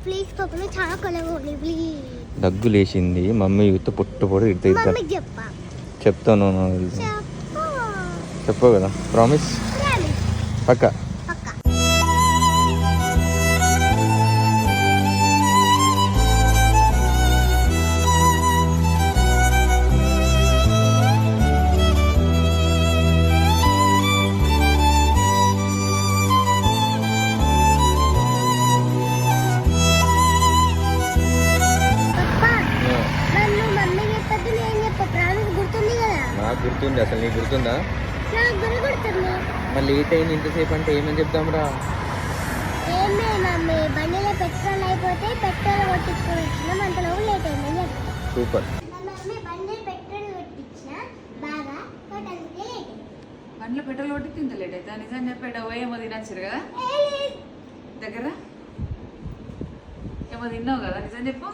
Please పప్పులు చాలా కలగండి please. దగ్గు లేచింది మమ్మీ యూత్ పుట్టు పొడి ఇడితే మమ్మీకి చెప్పా. చెప్తాను చెప్పవు కదా ప్రామిస్ పక్క. నాకు గుర్తుంది, అసలు నీకు గుర్తుందా? మళ్ళీ లేట్ అయింది ఇంతసేపు అంటే ఏమని చెప్తాంరా? బండిలో పెట్రోల్ అయిపోతే పెట్రోల్ కొట్టించుకొని వచ్చినాం, అంతలో లేట్ అయిందని చెప్తాం. సూపర్. బండిలో పెట్రోల్ కొట్టి ఇంత లేట్ అవుతా? నిజం చెప్పాడు ఏమో తినచ్చారు కదా దగ్గర, ఏమో తిన్నావు కదా నిజం చెప్పు.